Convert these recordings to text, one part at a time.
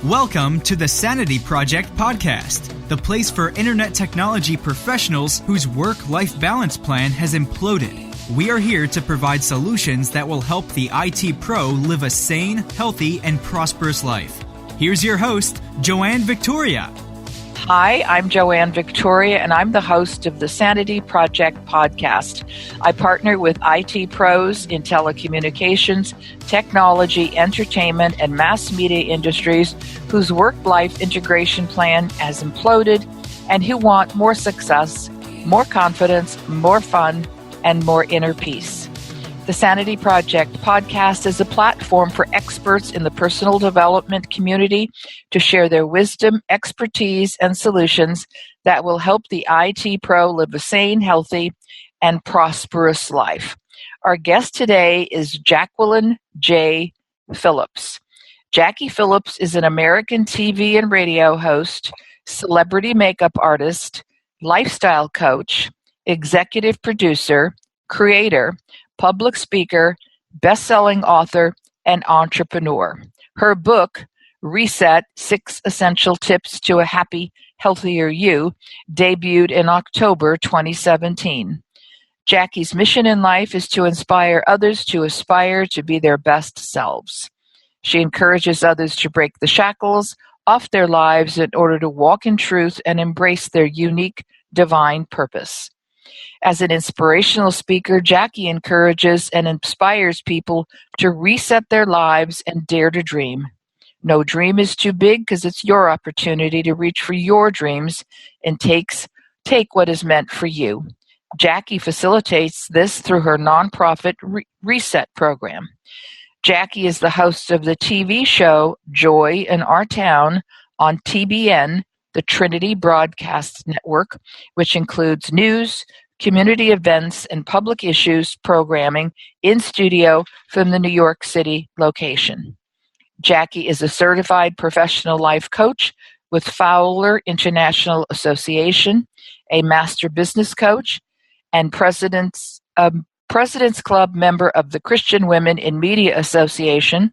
Welcome to the Sanity Project podcast, the place for internet technology professionals whose work-life balance plan has imploded. We are here to provide solutions that will help the IT pro live a sane, healthy, and prosperous life. Here's your host, Joanne Victoria. Hi, I'm Joanne Victoria, and I'm the host of the Sanity Project podcast. I partner with IT pros in telecommunications, technology, entertainment, and mass media industries whose work-life integration plan has imploded and who want more success, more confidence, more fun, and more inner peace. The Sanity Project podcast is a platform for experts in the personal development community to share their wisdom, expertise, and solutions that will help the IT pro live a sane, healthy, and prosperous life. Our guest today is Jacqui Phillips. Jacqui Phillips is an American TV and radio host, celebrity makeup artist, lifestyle coach, executive producer, creator, public speaker, best-selling author, and entrepreneur. Her book, Reset: 6 Essential Tips to a Happy, Healthier You, debuted in October 2017. Jacqui's mission in life is to inspire others to aspire to be their best selves. She encourages others to break the shackles off their lives in order to walk in truth and embrace their unique divine purpose. As an inspirational speaker, Jacqui encourages and inspires people to reset their lives and dare to dream. No dream is too big because it's your opportunity to reach for your dreams and take what is meant for you. Jacqui facilitates this through her nonprofit Reset program. Jacqui is the host of the TV show Joy in Our Town on TBN, the Trinity Broadcast Network, which includes news, community events, and public issues programming in studio from the New York City location. Jacqui is a certified professional life coach with Fowler International Association, a master business coach, and President's Club member of the Christian Women in Media Association,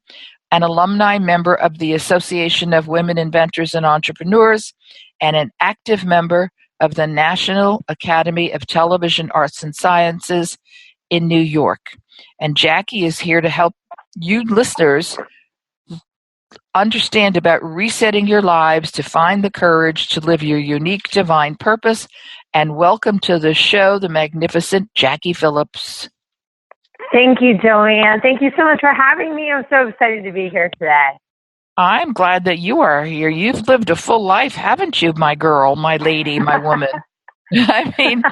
an alumni member of the Association of Women Inventors and Entrepreneurs, and an active member of the National Academy of Television Arts and Sciences in New York. And Jacqui is here to help you listeners understand about resetting your lives to find the courage to live your unique divine purpose. And welcome to the show, the magnificent Jacqui Phillips. Thank you, Joanne. Thank you so much for having me. I'm so excited to be here today. I'm glad that you are here. You've lived a full life, haven't you, my girl, my lady, my woman? I mean,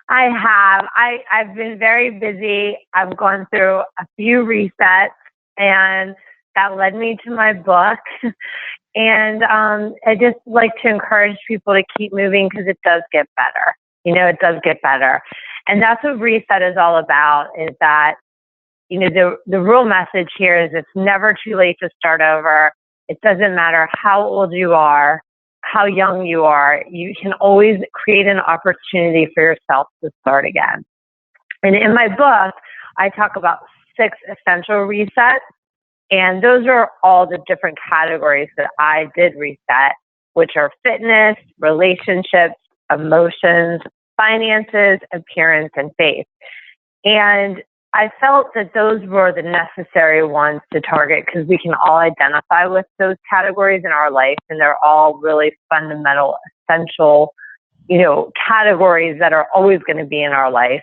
I have. I've been very busy. I've gone through a few resets, and that led me to my book. And I just like to encourage people to keep moving because it does get better. You know, it does get better. And that's what Reset is all about, is that, you know, the real message here is it's never too late to start over. It doesn't matter how old you are, how young you are. You can always create an opportunity for yourself to start again. And in my book, I talk about 6 essential resets. And those are all the different categories that I did reset, which are fitness, relationships, emotions, finances, appearance, and faith. And I felt that those were the necessary ones to target because we can all identify with those categories in our life, and they're all really fundamental, essential, you know, categories that are always going to be in our life.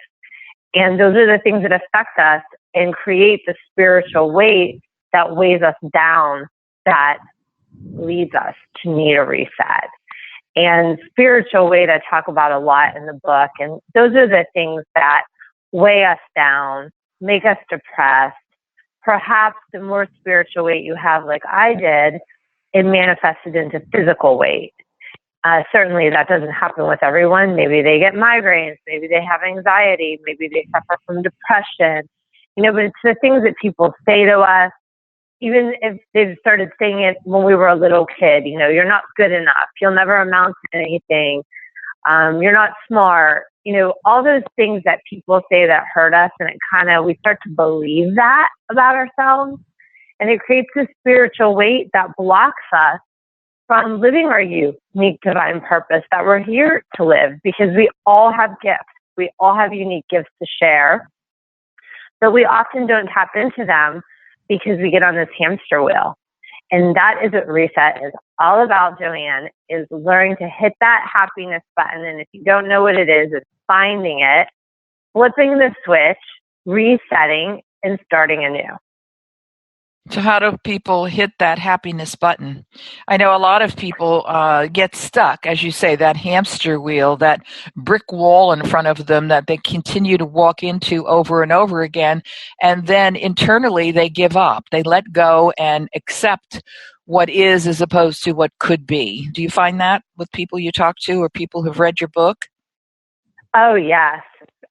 And those are the things that affect us and create the spiritual weight that weighs us down, that leads us to need a reset. And spiritual weight I talk about a lot in the book, and those are the things that weigh us down, make us depressed. Perhaps the more spiritual weight you have, like I did, it manifested into physical weight. Certainly that doesn't happen with everyone. Maybe they get migraines, maybe they have anxiety, maybe they suffer from depression. You know, but it's the things that people say to us, even if they've started saying it when we were a little kid, you know, you're not good enough, you'll never amount to anything, you're not smart, you know, all those things that people say that hurt us, and we start to believe that about ourselves. And it creates this spiritual weight that blocks us from living our unique divine purpose that we're here to live, because we all have gifts. We all have unique gifts to share, but we often don't tap into them because we get on this hamster wheel. And that is what Reset is all about, Joanne, is learning to hit that happiness button. And if you don't know what it is, it's finding it, flipping the switch, resetting, and starting anew. So how do people hit that happiness button? I know a lot of people get stuck, as you say, that hamster wheel, that brick wall in front of them that they continue to walk into over and over again. And then internally they give up. They let go and accept what is as opposed to what could be. Do you find that with people you talk to or people who've read your book? Oh, yes.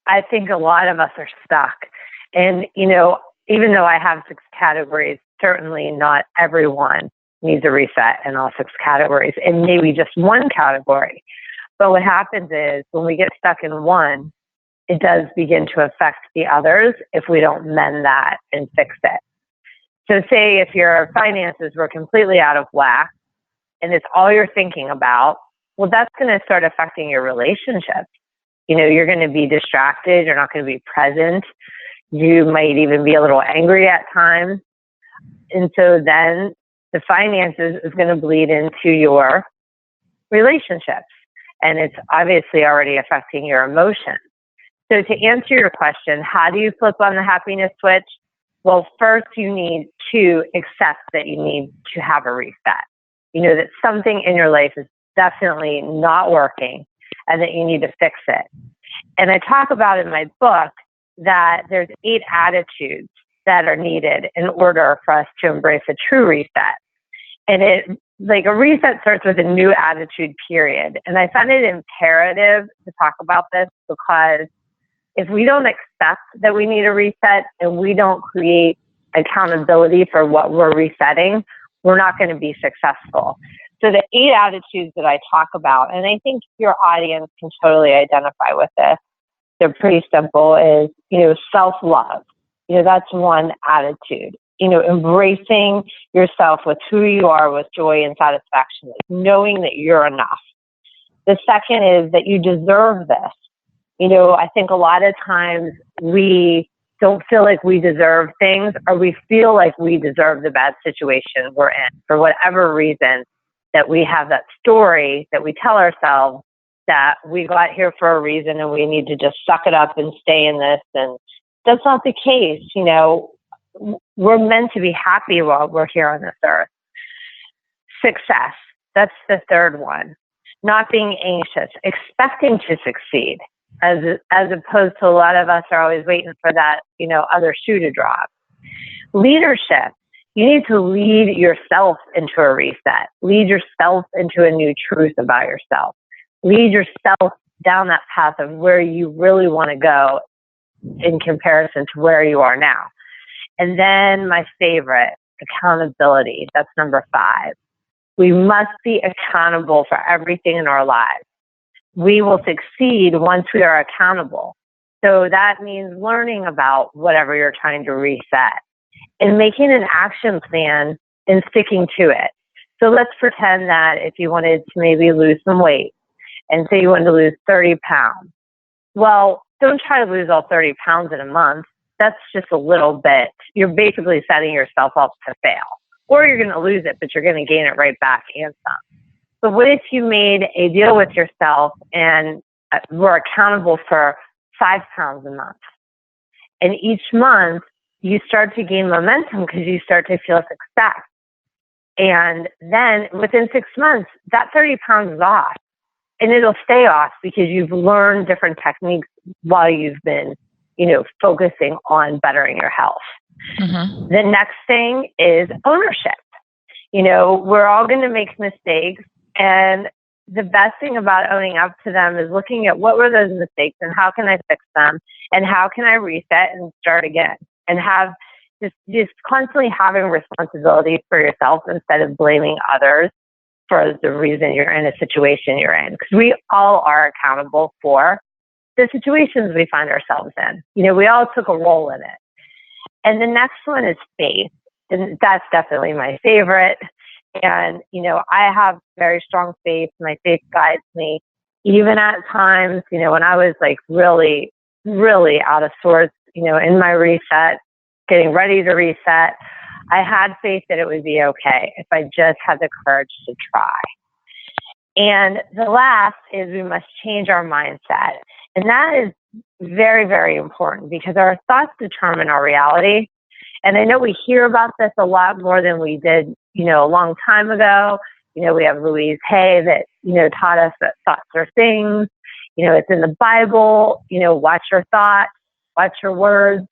I think a lot of us are stuck. And, even though I have 6 categories, certainly not everyone needs a reset in all 6 categories, and maybe just one category. But what happens is when we get stuck in one, it does begin to affect the others if we don't mend that and fix it. So say if your finances were completely out of whack and it's all you're thinking about, well, that's going to start affecting your relationships. You're going to be distracted. You're not going to be present. You might even be a little angry at times. And so then the finances is going to bleed into your relationships. And it's obviously already affecting your emotions. So to answer your question, how do you flip on the happiness switch? Well, first you need to accept that you need to have a reset. That something in your life is definitely not working and that you need to fix it. And I talk about in my book that there's 8 attitudes that are needed in order for us to embrace a true reset. And a reset starts with a new attitude, period. And I find it imperative to talk about this because if we don't accept that we need a reset and we don't create accountability for what we're resetting, we're not going to be successful. So the 8 attitudes that I talk about, and I think your audience can totally identify with this, they're pretty simple, is, self-love. That's one attitude. Embracing yourself with who you are with joy and satisfaction, knowing that you're enough. The second is that you deserve this. I think a lot of times we don't feel like we deserve things, or we feel like we deserve the bad situation we're in for whatever reason, that we have that story that we tell ourselves that we got here for a reason and we need to just suck it up and stay in this. And that's not the case. We're meant to be happy while we're here on this earth. Success. That's the third one. Not being anxious, expecting to succeed, as opposed to a lot of us are always waiting for that, other shoe to drop. Leadership. You need to lead yourself into a reset. Lead yourself into a new truth about yourself. Lead yourself down that path of where you really want to go in comparison to where you are now. And then my favorite, accountability. That's number 5. We must be accountable for everything in our lives. We will succeed once we are accountable. So that means learning about whatever you're trying to reset and making an action plan and sticking to it. So let's pretend that if you wanted to maybe lose some weight, and say you wanted to lose 30 pounds. Well, don't try to lose all 30 pounds in a month. That's just a little bit. You're basically setting yourself up to fail. Or you're going to lose it, but you're going to gain it right back and some. But what if you made a deal with yourself and were accountable for 5 pounds a month? And each month, you start to gain momentum because you start to feel success. And then within 6 months, that 30 pounds is off. And it'll stay off because you've learned different techniques while you've been, focusing on bettering your health. Mm-hmm. The next thing is ownership. We're all going to make mistakes. And the best thing about owning up to them is looking at what were those mistakes and how can I fix them and how can I reset and start again and have just constantly having responsibility for yourself instead of blaming others for the reason you're in a situation you're in. Because we all are accountable for the situations we find ourselves in. We all took a role in it. And the next one is faith. and that's definitely my favorite. And, I have very strong faith. My faith guides me. Even at times, when I was like really, really out of sorts, in my reset, getting ready to reset, I had faith that it would be okay if I just had the courage to try. And the last is we must change our mindset. And that is very, very important because our thoughts determine our reality. And I know we hear about this a lot more than we did, a long time ago. We have Louise Hay that, taught us that thoughts are things. It's in the Bible, watch your thoughts, watch your words.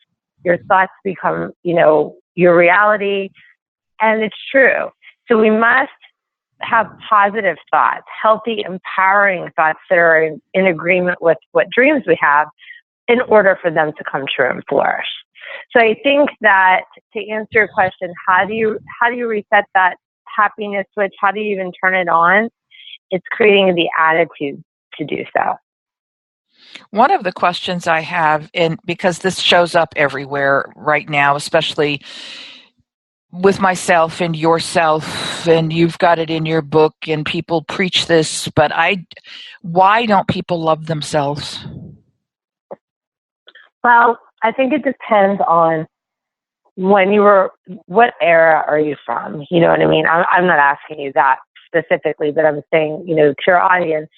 Your thoughts become, your reality. And it's true. So we must have positive thoughts, healthy, empowering thoughts that are in agreement with what dreams we have in order for them to come true and flourish. So I think that to answer your question, how do you reset that happiness switch? How do you even turn it on? It's creating the attitude to do so. One of the questions I have, and because this shows up everywhere right now, especially with myself and yourself, and you've got it in your book and people preach this, but why don't people love themselves? Well, I think it depends on what era are you from? You know what I mean? I'm not asking you that specifically, but I'm saying, to your audience,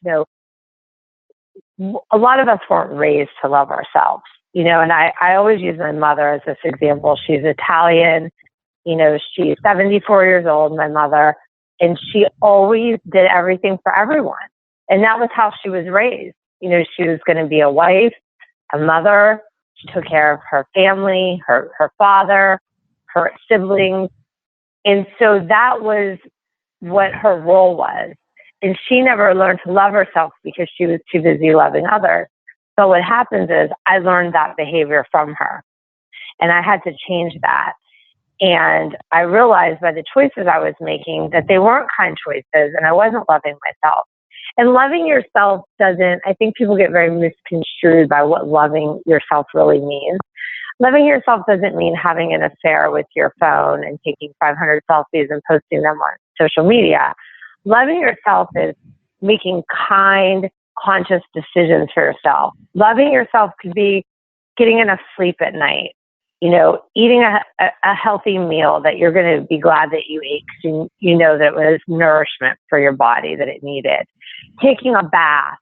a lot of us weren't raised to love ourselves, and I always use my mother as this example. She's Italian. She's 74 years old, my mother, and she always did everything for everyone. And that was how she was raised. She was going to be a wife, a mother. She took care of her family, her father, her siblings. And so that was what her role was. And she never learned to love herself because she was too busy loving others. So what happens is I learned that behavior from her. And I had to change that. And I realized by the choices I was making that they weren't kind choices and I wasn't loving myself. And loving yourself I think people get very misconstrued by what loving yourself really means. Loving yourself doesn't mean having an affair with your phone and taking 500 selfies and posting them on social media. Loving yourself is making kind, conscious decisions for yourself. Loving yourself could be getting enough sleep at night. Eating a healthy meal that you're going to be glad that you ate because you know that it was nourishment for your body that it needed. Taking a bath,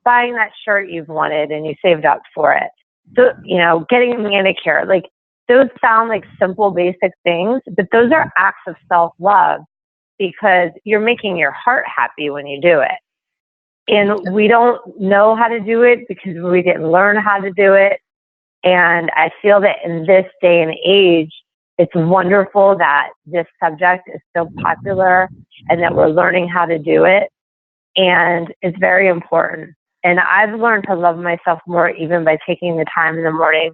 buying that shirt you've wanted and you saved up for it. So, getting a manicure, like those sound like simple, basic things, but those are acts of self-love because you're making your heart happy when you do it. And we don't know how to do it because we didn't learn how to do it. And I feel that in this day and age, it's wonderful that this subject is so popular and that we're learning how to do it. And it's very important. And I've learned to love myself more even by taking the time in the morning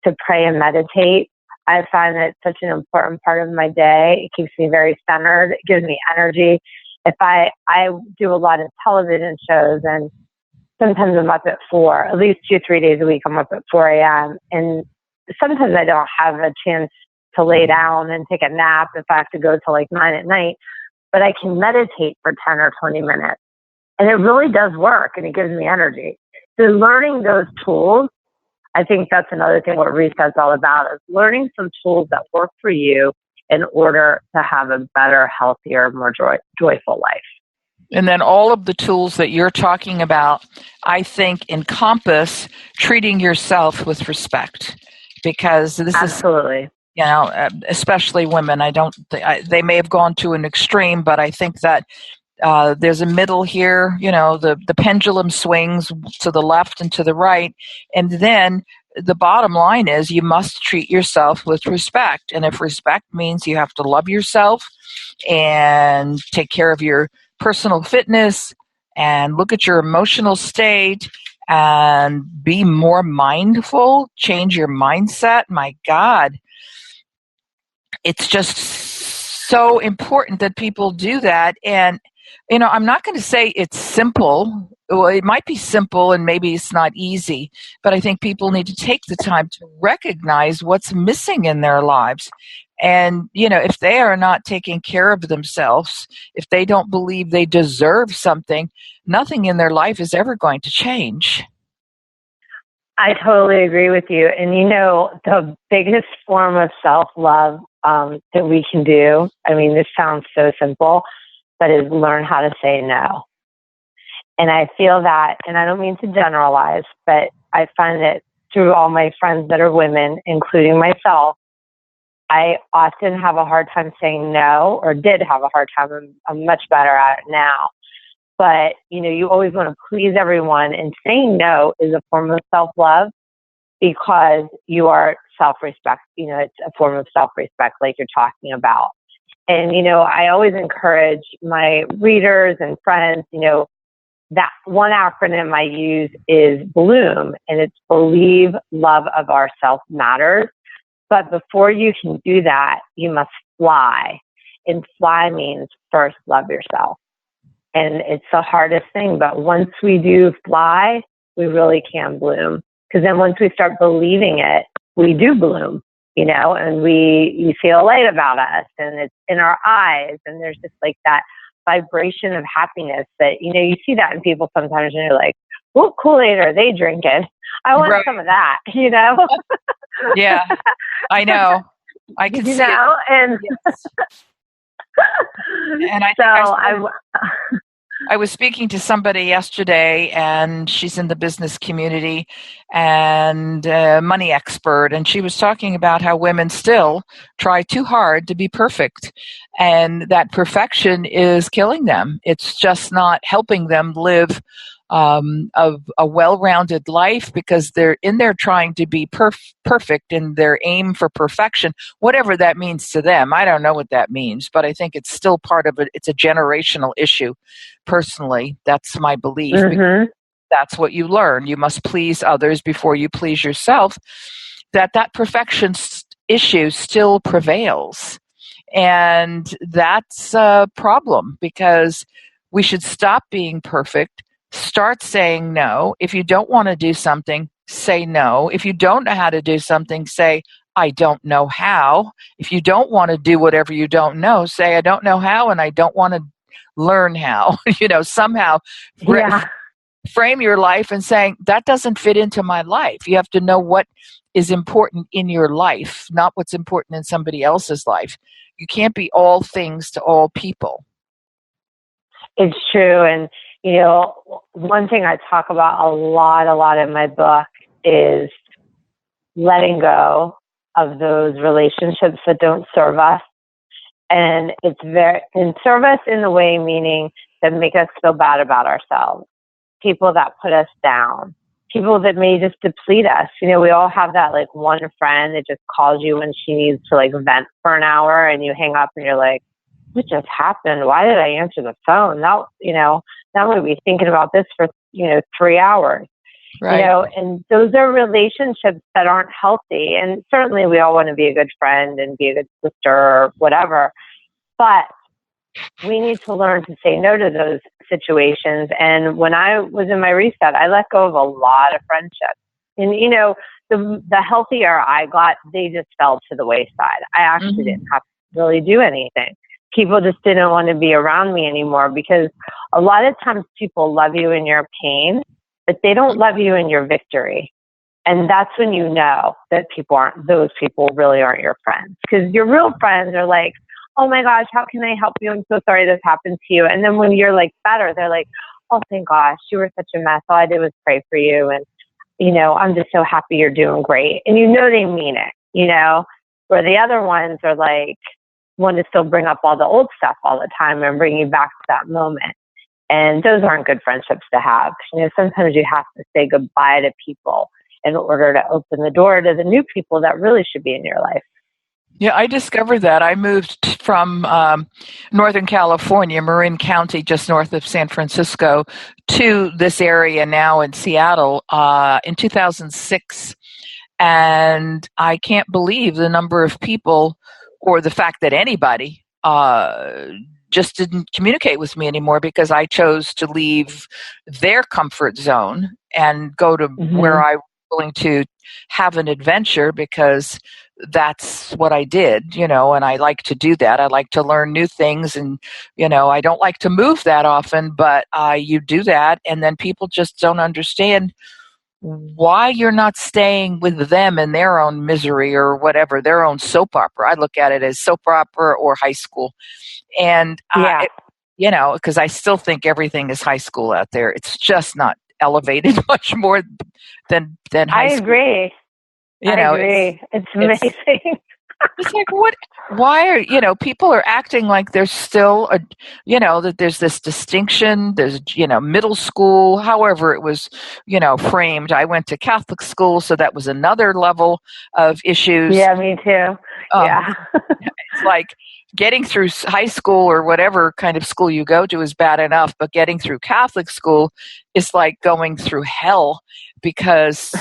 to pray and meditate. I find that it's such an important part of my day. It keeps me very centered. It gives me energy. If I do a lot of television shows and sometimes I'm up at 4, at least 2-3 days a week, I'm up at 4 a.m. And sometimes I don't have a chance to lay down and take a nap if I have to go till like 9 at night, but I can meditate for 10 or 20 minutes. And it really does work and it gives me energy. So learning those tools, I think that's another thing what Reset's all about is learning some tools that work for you in order to have a better, healthier, more joyful life. And then all of the tools that you're talking about, I think, encompass treating yourself with respect, because this Absolutely. is, especially women. They may have gone to an extreme, but I think that there's a middle here. The pendulum swings to the left and to the right, and then the bottom line is you must treat yourself with respect. And if respect means you have to love yourself and take care of your personal fitness and look at your emotional state and be more mindful, change your mindset. My God, it's just so important that people do that. And I'm not going to say it's simple. Well, it might be simple and maybe it's not easy, but I think people need to take the time to recognize what's missing in their lives. And, if they are not taking care of themselves, if they don't believe they deserve something, nothing in their life is ever going to change. I totally agree with you. And the biggest form of self-love that we can do, I mean, this sounds so simple, but is learn how to say no. And I feel that, and I don't mean to generalize, but I find that through all my friends that are women, including myself, I often have a hard time saying no, or did have a hard time. I'm much better at it now. But, you always want to please everyone, and saying no is a form of self-love because you are self-respect. It's a form of self-respect like you're talking about. And, I always encourage my readers and friends, that one acronym I use is BLOOM, and it's Believe Love of Ourself Matters. But before you can do that, you must fly. And fly means first love yourself. And it's the hardest thing. But once we do fly, we really can bloom. Because then once we start believing it, we do bloom, and you see a light about us, and it's in our eyes. And there's just like that vibration of happiness that, you see that in people sometimes, and you're like, what Kool-Aid are they drinking? I want some of that, Yeah, I know. I can see it. And yes. And I was speaking to somebody yesterday, and she's in the business community and money expert, and she was talking about how women still try too hard to be perfect, and that perfection is killing them. It's just not helping them live of a well-rounded life, because they're in there trying to be perfect in their aim for perfection, whatever that means to them. I don't know what that means, but I think it's still part of it. It's a generational issue. Personally, that's my belief. Mm-hmm. That's what you learn. You must please others before you please yourself. That perfection issue still prevails. And that's a problem, because we should stop being perfect. Start saying no. If you don't want to do something, say no. If you don't know how to do something, say, I don't know how. If you don't want to do whatever you don't know, say, I don't know how, and I don't want to learn how. Somehow frame your life and saying, that doesn't fit into my life. You have to know what is important in your life, not what's important in somebody else's life. You can't be all things to all people. It's true. And, one thing I talk about a lot in my book is letting go of those relationships that don't serve us. And it's serve us in the way, meaning that make us feel bad about ourselves. People that put us down. People that may just deplete us. We all have that like one friend that just calls you when she needs to like vent for an hour, and you hang up and you're like, what just happened? Why did I answer the phone? Now, I'm going to be thinking about this for, 3 hours. Right. And those are relationships that aren't healthy. And certainly we all want to be a good friend and be a good sister or whatever. But we need to learn to say no to those situations. And when I was in my reset, I let go of a lot of friendships. And, the healthier I got, they just fell to the wayside. I actually didn't have to really do anything. People just didn't want to be around me anymore, because a lot of times people love you in your pain, but they don't love you in your victory. And that's when you know that those people really aren't your friends. Because your real friends are like, oh my gosh, how can I help you? I'm so sorry this happened to you. And then when you're like better, they're like, oh, thank gosh, you were such a mess. All I did was pray for you. And, I'm just so happy you're doing great. And they mean it, where the other ones are like, want to still bring up all the old stuff all the time and bring you back to that moment. And those aren't good friendships to have. Sometimes you have to say goodbye to people in order to open the door to the new people that really should be in your life. Yeah, I discovered that. I moved from Northern California, Marin County, just north of San Francisco, to this area now in Seattle in 2006. And I can't believe the number of people, or the fact that anybody just didn't communicate with me anymore because I chose to leave their comfort zone and go to where I was willing to have an adventure, because that's what I did, and I like to do that. I like to learn new things, and, I don't like to move that often, but you do that, and then people just don't understand why you're not staying with them in their own misery or whatever, their own soap opera. I look at it as soap opera or high school. And, because I still think everything is high school out there. It's just not elevated much more than high school. I agree. I agree. It's amazing. It's like, what? Why are people are acting like there's still that there's this distinction. There's middle school, however it was framed. I went to Catholic school, so that was another level of issues. Yeah, me too. Yeah, it's like getting through high school or whatever kind of school you go to is bad enough, but getting through Catholic school is like going through hell, because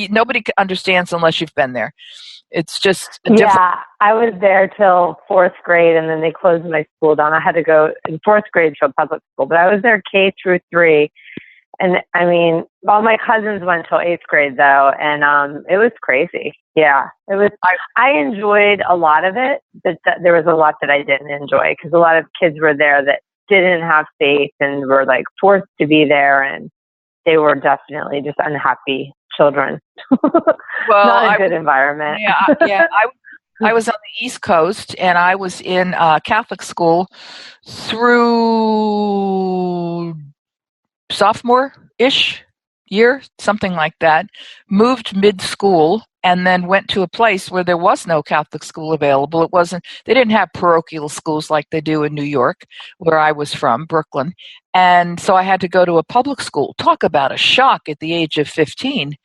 nobody understands unless you've been there. It's just I was there till 4th grade, and then they closed my school down. I had to go in 4th grade to a public school, but I was there K through 3. And all my cousins went till 8th grade though, and it was crazy. Yeah, it was. I enjoyed a lot of it, but there was a lot that I didn't enjoy, because a lot of kids were there that didn't have faith and were like forced to be there, and they were definitely just unhappy children. Well, not a good environment. I was on the East Coast, and I was in Catholic school through sophomore-ish year, something like that. Moved mid-school, and then went to a place where there was no Catholic school available. They didn't have parochial schools like they do in New York, where I was from, Brooklyn. And so I had to go to a public school. Talk about a shock at the age of 15.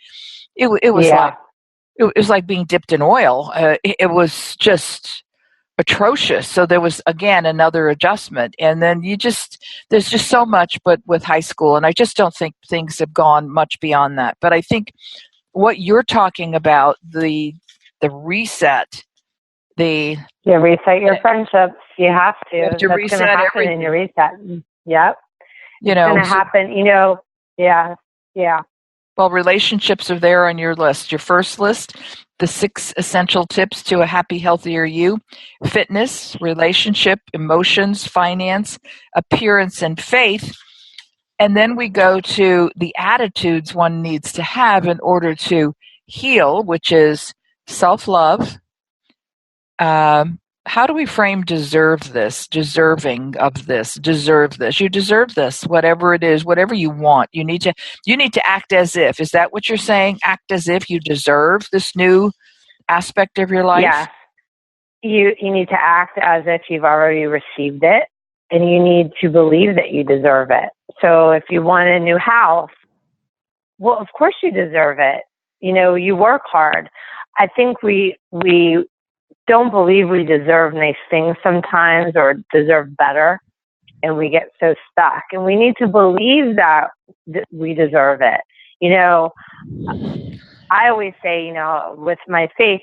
It was like being dipped in oil. It was just atrocious. So there was, again, another adjustment. And then there's just so much, but with high school, and I just don't think things have gone much beyond that. But I think what you're talking about, the reset, reset your friendships. You have to. You have to reset everything in your reset. Yep. It's going to happen. Yeah. Well, relationships are there on your list. Your first list, the 6 essential tips to a happy, healthier you: fitness, relationship, emotions, finance, appearance, and faith. And then we go to the attitudes one needs to have in order to heal, which is self-love. How do we frame deserving of this, deserve this? You deserve this, whatever it is, whatever you want. You need to act as if. Is that what you're saying? Act as if you deserve this new aspect of your life? Yeah. You need to act as if you've already received it, and you need to believe that you deserve it. So if you want a new house, well, of course you deserve it. You work hard. I think we don't believe we deserve nice things sometimes, or deserve better, and we get so stuck. And we need to believe that we deserve it. I always say, with my faith,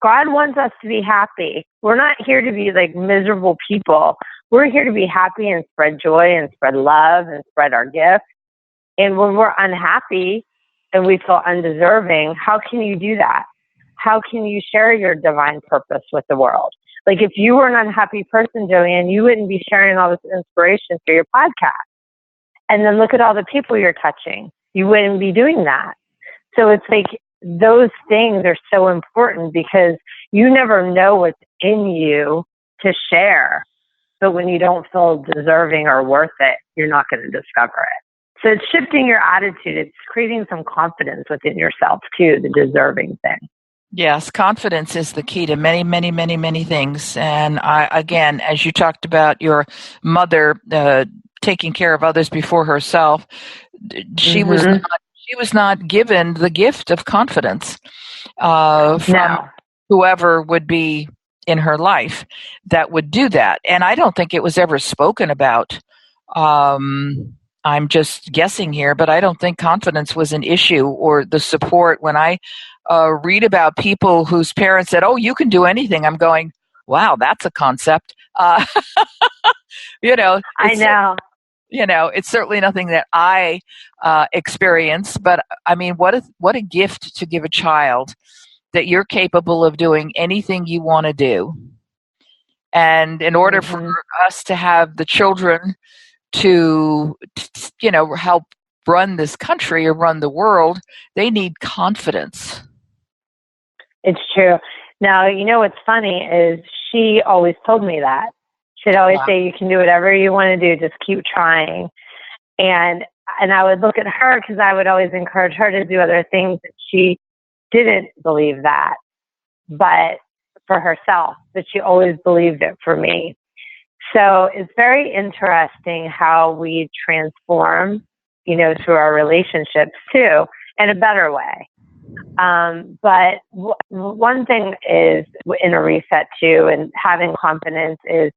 God wants us to be happy. We're not here to be like miserable people. We're here to be happy and spread joy and spread love and spread our gifts. And when we're unhappy and we feel undeserving, how can you do that? How can you share your divine purpose with the world? Like, if you were an unhappy person, Joanne, you wouldn't be sharing all this inspiration through your podcast. And then look at all the people you're touching. You wouldn't be doing that. So it's like those things are so important, because you never know what's in you to share. But when you don't feel deserving or worth it, you're not going to discover it. So it's shifting your attitude. It's creating some confidence within yourself too, the deserving thing. Yes, confidence is the key to many, many, many, many things. And again, as you talked about your mother taking care of others before herself, she was not given the gift of confidence from whoever would be in her life that would do that. And I don't think it was ever spoken about. I'm just guessing here, but I don't think confidence was an issue, or the support. When I read about people whose parents said, "Oh, you can do anything," I'm going, wow, that's a concept. You know, I know. it's certainly nothing that I experience, but I mean, what a gift to give a child that you're capable of doing anything you want to do. And in order for us to have the children to, help run this country or run the world, they need confidence. It's true. Now, what's funny is she always told me that. She'd always say, you can do whatever you want to do, just keep trying. And I would look at her because I would always encourage her to do other things, and she didn't believe that, but for herself, but she always believed it for me. So it's very interesting how we transform, through our relationships too, in a better way. But one thing is in a reset too, and having confidence is,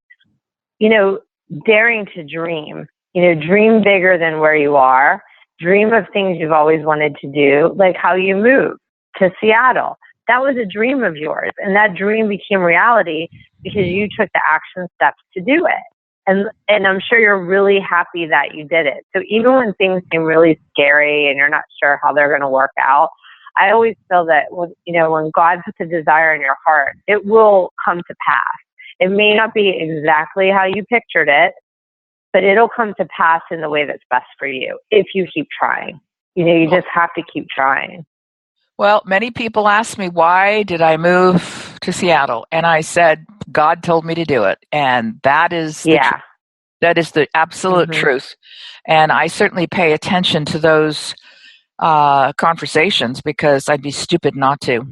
daring to dream, dream bigger than where you are, dream of things you've always wanted to do, like how you moved to Seattle. That was a dream of yours. And that dream became reality because you took the action steps to do it. And I'm sure you're really happy that you did it. So even when things seem really scary and you're not sure how they're going to work out, I always feel that when God puts a desire in your heart, it will come to pass. It may not be exactly how you pictured it, but it'll come to pass in the way that's best for you if you keep trying. You just have to keep trying. Well, many people ask me, why did I move to Seattle? And I said, God told me to do it. And that is that is the absolute truth. And I certainly pay attention to those conversations because I'd be stupid not to.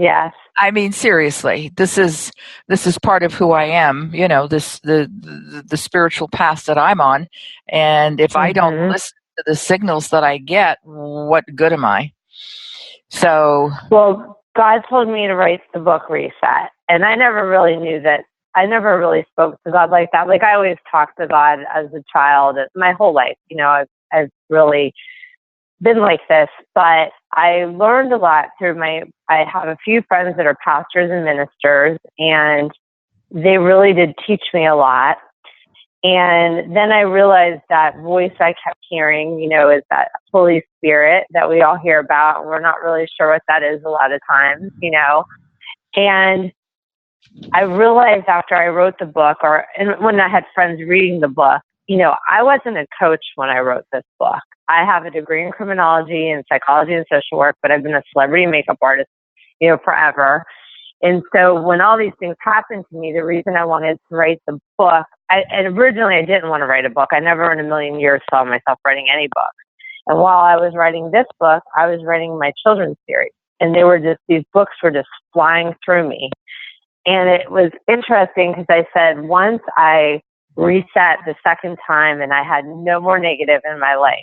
Yes. I mean, seriously, this is part of who I am. The spiritual path that I'm on, and if I don't listen to the signals that I get, what good am I? So, well, God told me to write the book Reset, and I never really knew that. I never really spoke to God like that. Like I always talked to God as a child, my whole life. I've really been like this, but I learned a lot through I have a few friends that are pastors and ministers, and they really did teach me a lot. And then I realized that voice I kept hearing, is that Holy Spirit that we all hear about, and we're not really sure what that is a lot of times, And I realized after I wrote the book, and when I had friends reading the book, I wasn't a coach when I wrote this book. I have a degree in criminology and psychology and social work, but I've been a celebrity makeup artist, forever. And so when all these things happened to me, the reason I wanted to write the book, and originally I didn't want to write a book. I never in a million years saw myself writing any book. And while I was writing this book, I was writing my children's series. And these books were just flying through me. And it was interesting because I said, once I reset the second time and I had no more negative in my life,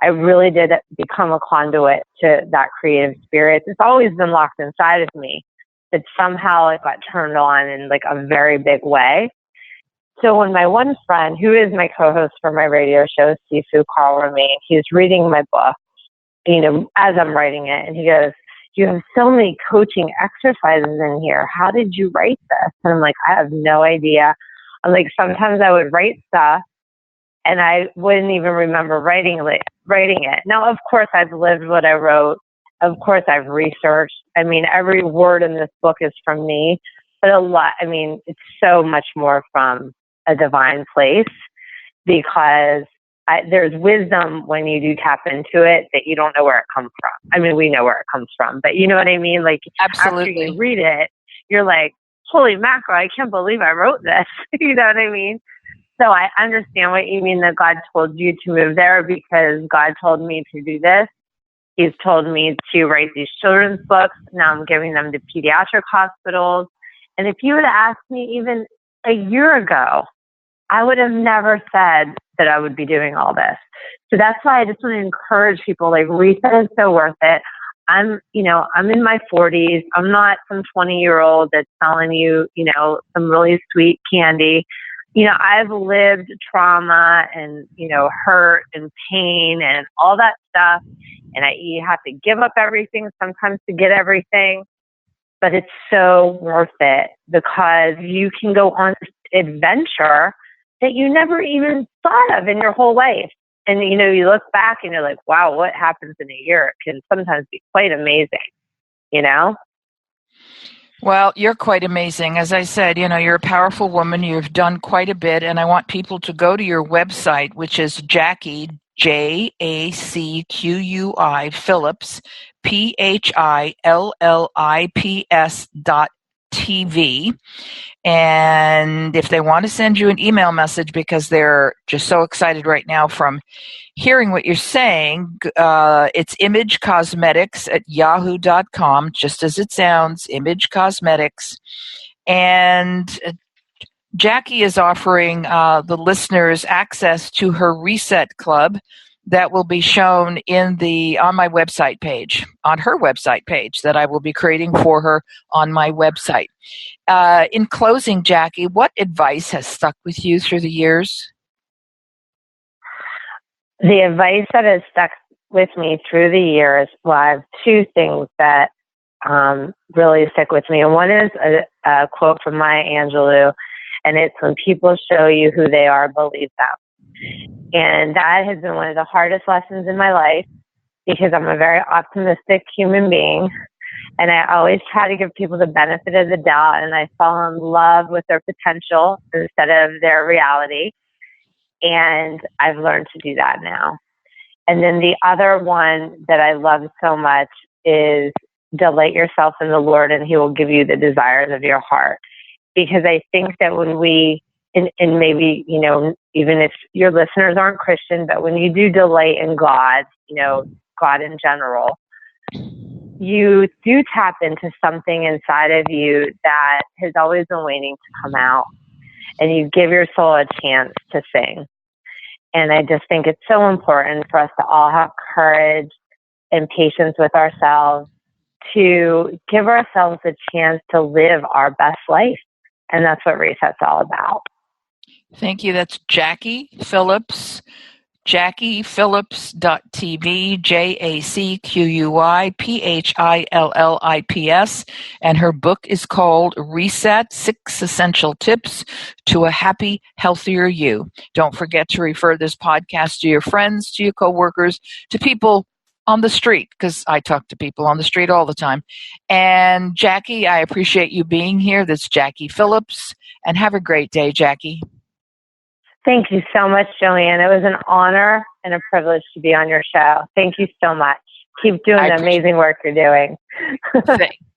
I really did become a conduit to that creative spirit. It's always been locked inside of me, but somehow it got turned on in like a very big way. So when my one friend, who is my co-host for my radio show, Sifu Carl Romain, he's reading my book, as I'm writing it, and he goes, "You have so many coaching exercises in here. How did you write this?" And I'm like, "I have no idea." I'm like, sometimes I would write stuff and I wouldn't even remember writing it. Now, of course, I've lived what I wrote. Of course, I've researched. I mean, every word in this book is from me, but it's so much more from a divine place because there's wisdom when you do tap into it that you don't know where it comes from. I mean, we know where it comes from, but you know what I mean? Like, absolutely. After you read it, you're like, holy mackerel, I can't believe I wrote this. You know what I mean? So I understand what you mean that God told you to move there because God told me to do this. He's told me to write these children's books. Now I'm giving them to pediatric hospitals. And if you had asked me even a year ago, I would have never said that I would be doing all this. So that's why I just want to encourage people, like, reset is so worth it. I'm in my 40s. I'm not some 20-year-old that's telling you, some really sweet candy. I've lived trauma and, hurt and pain and all that stuff. And you have to give up everything sometimes to get everything. but it's so worth it because you can go on this adventure that you never even thought of in your whole life. And, you look back and you're like, wow, what happens in a year? It can sometimes be quite amazing, Well, you're quite amazing. As I said, you're a powerful woman. You've done quite a bit, and I want people to go to your website, which is Jacqui, Jacqui Phillips, PHILLIPS.TV. And if they want to send you an email message because they're just so excited right now from hearing what you're saying, it's imagecosmetics@yahoo.com, just as it sounds, Image Cosmetics. And Jacqui is offering the listeners access to her Reset Club that will be shown on my website page, on her website page that I will be creating for her on my website. In closing, Jacqui, what advice has stuck with you through the years? The advice that has stuck with me through the years, well, I have two things that really stick with me. And one is a quote from Maya Angelou, and it's, when people show you who they are, believe them. And that has been one of the hardest lessons in my life because I'm a very optimistic human being. And I always try to give people the benefit of the doubt, and I fall in love with their potential instead of their reality. And I've learned to do that now. And then the other one that I love so much is delight yourself in the Lord, and He will give you the desires of your heart. Because I think that when we, and maybe, even if your listeners aren't Christian, but when you do delight in God, God in general, you do tap into something inside of you that has always been waiting to come out. And you give your soul a chance to sing. And I just think it's so important for us to all have courage and patience with ourselves to give ourselves a chance to live our best life. And that's what Reset's all about. Thank you. That's Jacqui Phillips, JacquiPhillips.tv, JacquiPhillips, and her book is called Reset: 6 Essential Tips to a Happy, Healthier You. Don't forget to refer this podcast to your friends, to your coworkers, to people on the street, because I talk to people on the street all the time. And Jacqui, I appreciate you being here. That's Jacqui Phillips, and have a great day, Jacqui. Thank you so much, Joanne. It was an honor and a privilege to be on your show. Thank you so much. Keep doing the amazing work you're doing.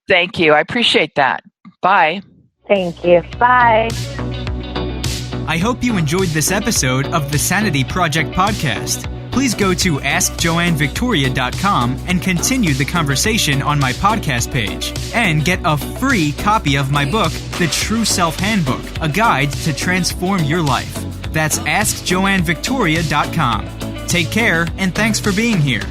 Thank you. I appreciate that. Bye. Thank you. Bye. I hope you enjoyed this episode of the Sanity Project podcast. Please go to AskJoanneVictoria.com and continue the conversation on my podcast page. And get a free copy of my book, The True Self Handbook, a guide to transform your life. That's AskJoanneVictoria.com. Take care, and thanks for being here.